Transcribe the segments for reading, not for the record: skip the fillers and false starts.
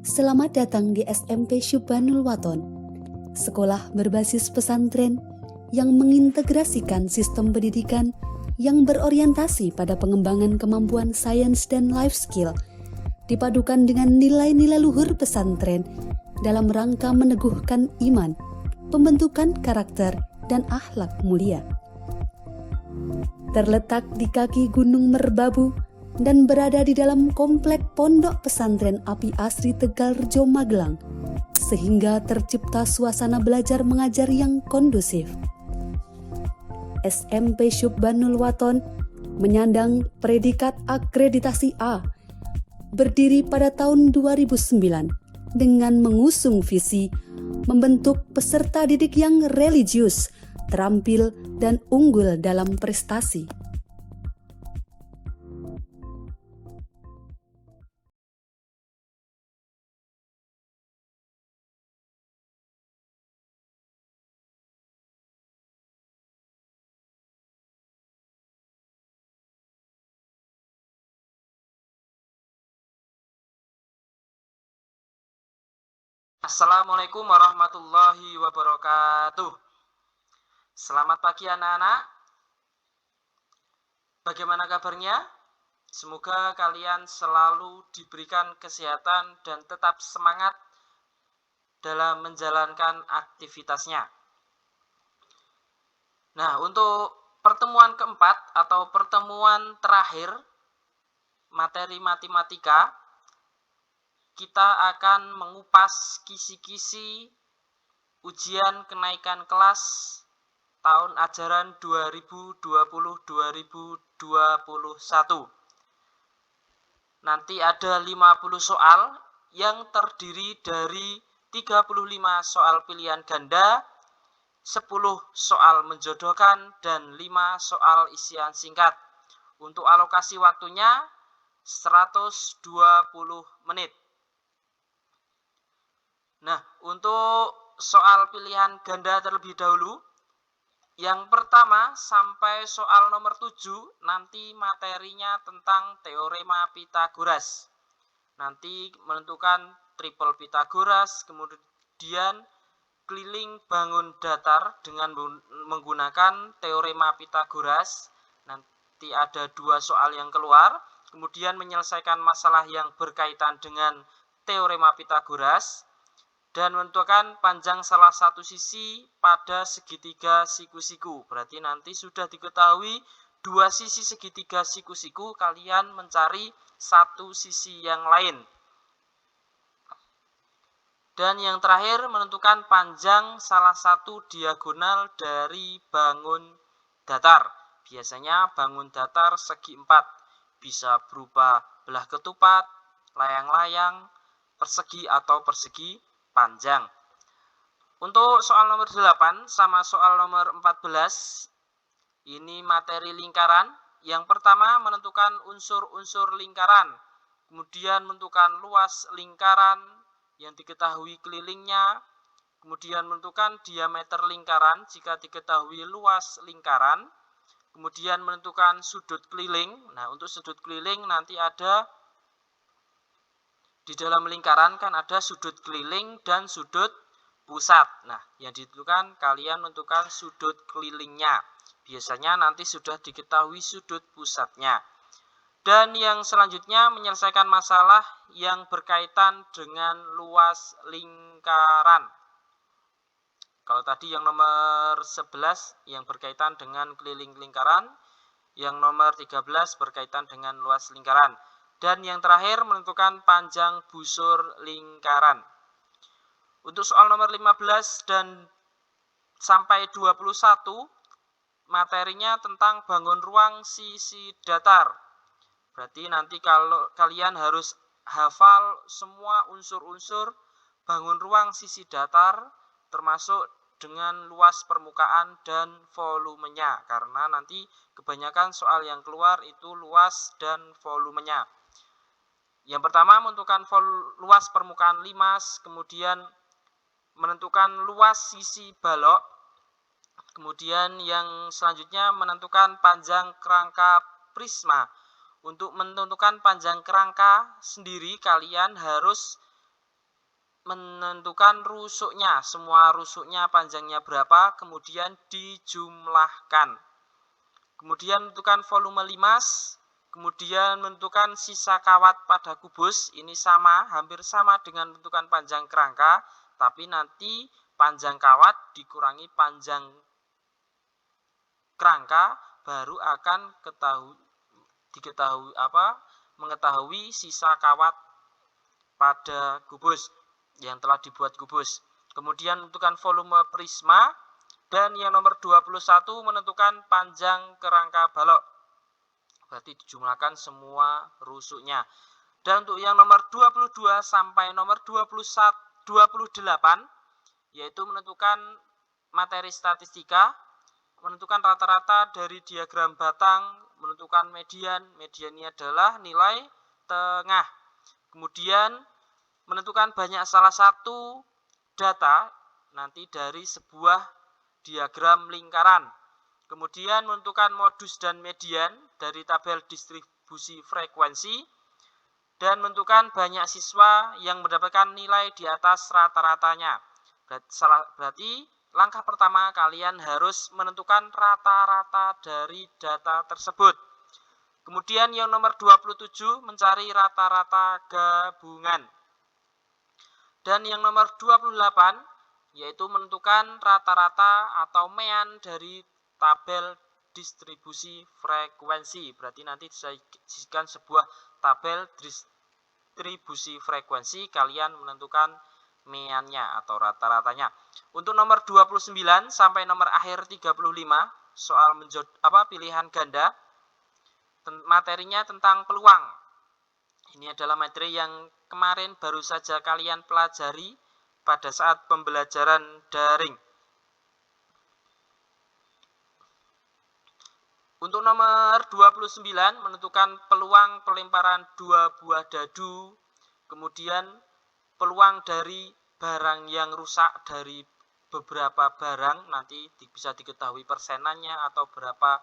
Selamat datang di SMP Syubbanul Waton, sekolah berbasis pesantren yang mengintegrasikan sistem pendidikan yang berorientasi pada pengembangan kemampuan sains dan life skill, dipadukan dengan nilai-nilai luhur pesantren dalam rangka meneguhkan iman, pembentukan karakter, dan akhlak mulia. Terletak di kaki Gunung Merbabu dan berada di dalam komplek Pondok Pesantren Api Asri Tegalrejo Magelang, sehingga tercipta suasana belajar mengajar yang kondusif. SMP Syubbanul Waton menyandang predikat akreditasi A, berdiri pada tahun 2009 dengan mengusung visi membentuk peserta didik yang religius, terampil, dan unggul dalam prestasi. Assalamualaikum warahmatullahi wabarakatuh. Selamat pagi anak-anak. Bagaimana kabarnya? Semoga kalian selalu diberikan kesehatan dan tetap semangat dalam menjalankan aktivitasnya. Nah, untuk pertemuan keempat atau pertemuan terakhir materi matematika, kita akan mengupas kisi-kisi ujian kenaikan kelas tahun ajaran 2020-2021. Nanti ada 50 soal yang terdiri dari 35 soal pilihan ganda, 10 soal menjodohkan, dan 5 soal isian singkat. Untuk alokasi waktunya 120 menit. Nah, untuk soal pilihan ganda terlebih dahulu, yang pertama sampai soal nomor 7 nanti materinya tentang teorema Pythagoras. Nanti menentukan triple Pythagoras, kemudian keliling bangun datar dengan menggunakan teorema Pythagoras. Nanti ada 2 soal yang keluar, kemudian menyelesaikan masalah yang berkaitan dengan teorema Pythagoras, dan menentukan panjang salah satu sisi pada segitiga siku-siku. Berarti nanti sudah diketahui 2 sisi segitiga siku-siku, kalian mencari satu sisi yang lain. Dan yang terakhir menentukan panjang salah satu diagonal dari bangun datar. Biasanya bangun datar segi 4, bisa berupa belah ketupat, layang-layang, persegi atau persegi panjang. Untuk soal nomor 8 sama soal nomor 14, ini materi lingkaran. Yang pertama menentukan unsur-unsur lingkaran, kemudian menentukan luas lingkaran yang diketahui kelilingnya, kemudian menentukan diameter lingkaran jika diketahui luas lingkaran, kemudian menentukan sudut keliling. Nah, untuk sudut keliling nanti ada di dalam lingkaran kan ada sudut keliling dan sudut pusat. Nah, yang ditentukan kalian menentukan sudut kelilingnya. Biasanya nanti sudah diketahui sudut pusatnya. Dan yang selanjutnya menyelesaikan masalah yang berkaitan dengan luas lingkaran. Kalau tadi yang nomor 11 yang berkaitan dengan keliling lingkaran, yang nomor 13 berkaitan dengan luas lingkaran. Dan yang terakhir menentukan panjang busur lingkaran. Untuk soal nomor 15 dan sampai 21, materinya tentang bangun ruang sisi datar. Berarti nanti kalau kalian harus hafal semua unsur-unsur bangun ruang sisi datar, termasuk dengan luas permukaan dan volumenya. Karena nanti kebanyakan soal yang keluar itu luas dan volumenya. Yang pertama menentukan luas permukaan limas, kemudian menentukan luas sisi balok, kemudian yang selanjutnya menentukan panjang kerangka prisma. Untuk menentukan panjang kerangka sendiri kalian harus menentukan rusuknya, semua rusuknya panjangnya berapa, kemudian dijumlahkan. Kemudian menentukan volume limas, kemudian menentukan sisa kawat pada kubus, ini sama, hampir sama dengan menentukan panjang kerangka, tapi nanti panjang kawat dikurangi panjang kerangka baru akan mengetahui sisa kawat pada kubus yang telah dibuat kubus. Kemudian menentukan volume prisma, dan yang nomor 21 menentukan panjang kerangka balok. Berarti dijumlahkan semua rusuknya. Dan untuk yang nomor 22 sampai nomor 28 yaitu menentukan materi statistika, menentukan rata-rata dari diagram batang, menentukan median. Median ini adalah nilai tengah. Kemudian menentukan banyak salah satu data nanti dari sebuah diagram lingkaran. Kemudian menentukan modus dan median dari tabel distribusi frekuensi, dan menentukan banyak siswa yang mendapatkan nilai di atas rata-ratanya. Berarti langkah pertama kalian harus menentukan rata-rata dari data tersebut. Kemudian yang nomor 27 mencari rata-rata gabungan. Dan yang nomor 28 yaitu menentukan rata-rata atau mean dari tabel distribusi frekuensi. Berarti nanti disediakan sebuah tabel distribusi frekuensi, kalian menentukan meannya atau rata-ratanya. Untuk nomor 29 sampai nomor akhir 35 soal pilihan ganda, materinya tentang peluang. Ini adalah materi yang kemarin baru saja kalian pelajari pada saat pembelajaran daring. Untuk nomor 29 menentukan peluang pelemparan 2 buah dadu, kemudian peluang dari barang yang rusak dari beberapa barang, nanti bisa diketahui persenannya atau berapa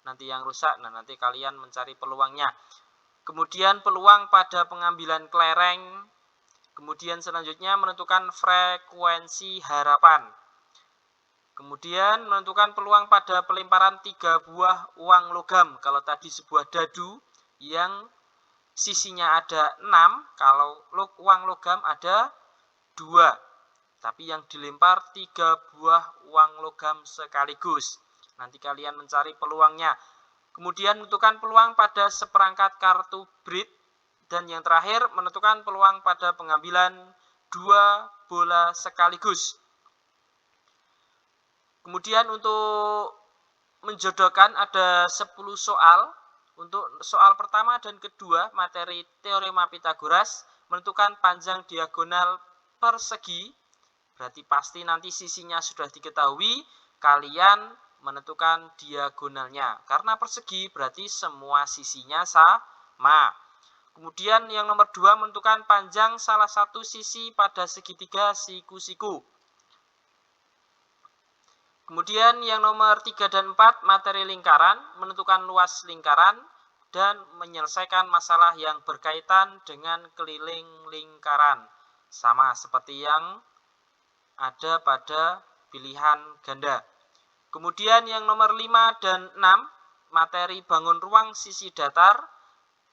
nanti yang rusak. Nah, nanti kalian mencari peluangnya. Kemudian peluang pada pengambilan kelereng. Kemudian selanjutnya menentukan frekuensi harapan. Kemudian menentukan peluang pada pelemparan 3 buah uang logam. Kalau tadi sebuah dadu yang sisinya ada 6, kalau uang logam ada 2. Tapi yang dilempar 3 buah uang logam sekaligus. Nanti kalian mencari peluangnya. Kemudian menentukan peluang pada seperangkat kartu BRID, dan yang terakhir menentukan peluang pada pengambilan 2 bola sekaligus. Kemudian untuk menjodohkan ada 10 soal. Untuk soal pertama dan kedua materi teorema Pitagoras, menentukan panjang diagonal persegi. Berarti pasti nanti sisinya sudah diketahui, kalian menentukan diagonalnya. Karena persegi berarti semua sisinya sama. Kemudian yang nomor 2 menentukan panjang salah satu sisi pada segitiga siku-siku. Kemudian yang nomor 3 dan 4 materi lingkaran, menentukan luas lingkaran dan menyelesaikan masalah yang berkaitan dengan keliling lingkaran. Sama seperti yang ada pada pilihan ganda. Kemudian yang nomor 5 dan 6 materi bangun ruang sisi datar.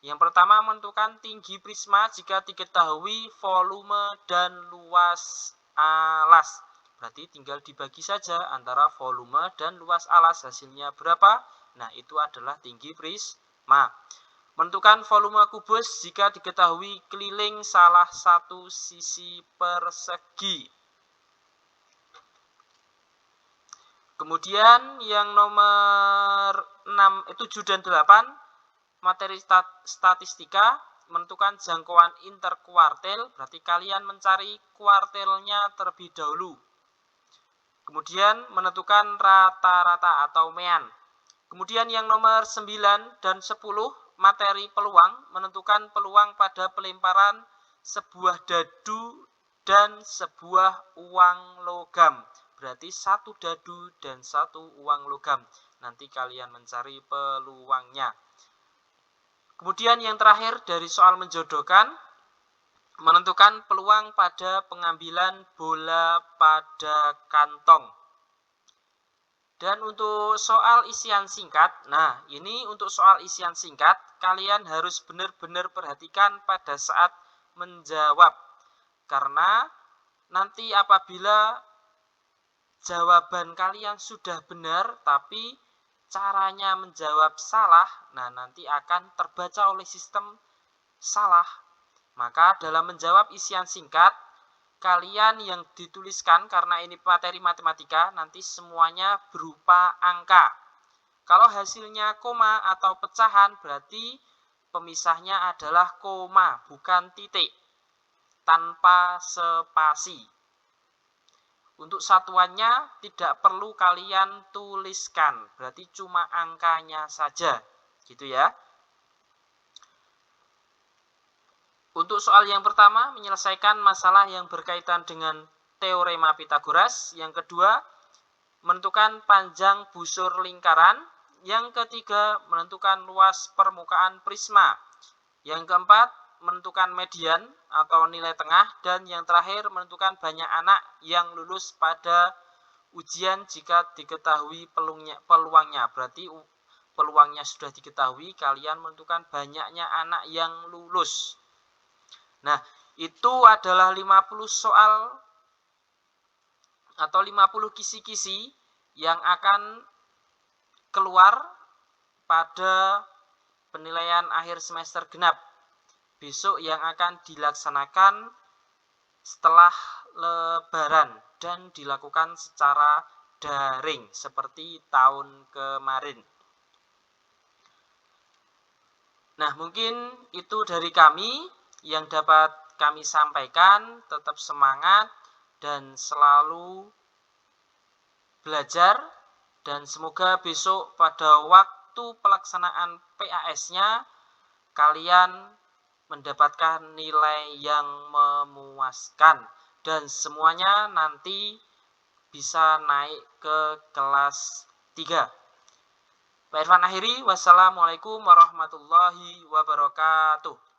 Yang pertama menentukan tinggi prisma jika diketahui volume dan luas alas. Berarti tinggal dibagi saja antara volume dan luas alas, hasilnya berapa? Nah, itu adalah tinggi prisma. Menentukan volume kubus jika diketahui keliling salah satu sisi persegi. Kemudian yang nomor 7 dan 8 materi statistika, menentukan jangkauan interkuartil, berarti kalian mencari kuartilnya terlebih dahulu. Kemudian menentukan rata-rata atau mean. Kemudian yang nomor 9 dan 10 materi peluang, menentukan peluang pada pelemparan sebuah dadu dan sebuah uang logam. Berarti 1 dadu dan 1 uang logam. Nanti kalian mencari peluangnya. Kemudian yang terakhir dari soal menjodohkan, menentukan peluang pada pengambilan bola pada kantong. Dan untuk soal isian singkat, nah ini untuk soal isian singkat, kalian harus benar-benar perhatikan pada saat menjawab. Karena nanti apabila jawaban kalian sudah benar, tapi caranya menjawab salah, nah nanti akan terbaca oleh sistem salah. Maka dalam menjawab isian singkat, kalian yang dituliskan, karena ini materi matematika, nanti semuanya berupa angka. Kalau hasilnya koma atau pecahan, berarti pemisahnya adalah koma, bukan titik, tanpa spasi. Untuk satuannya tidak perlu kalian tuliskan, berarti cuma angkanya saja, gitu ya. Untuk soal yang pertama, menyelesaikan masalah yang berkaitan dengan teorema Pitagoras. Yang kedua, menentukan panjang busur lingkaran. Yang ketiga, menentukan luas permukaan prisma. Yang keempat, menentukan median atau nilai tengah. Dan yang terakhir, menentukan banyak anak yang lulus pada ujian jika diketahui peluangnya. Berarti peluangnya sudah diketahui, kalian menentukan banyaknya anak yang lulus. Nah, itu adalah 50 soal atau 50 kisi-kisi yang akan keluar pada penilaian akhir semester genap besok, yang akan dilaksanakan setelah Lebaran dan dilakukan secara daring seperti tahun kemarin. Nah, mungkin itu dari kami yang dapat kami sampaikan. Tetap semangat dan selalu belajar, dan semoga besok pada waktu pelaksanaan PAS-nya kalian mendapatkan nilai yang memuaskan dan semuanya nanti bisa naik ke kelas 3. Pak Irfan akhiri, wassalamualaikum warahmatullahi wabarakatuh.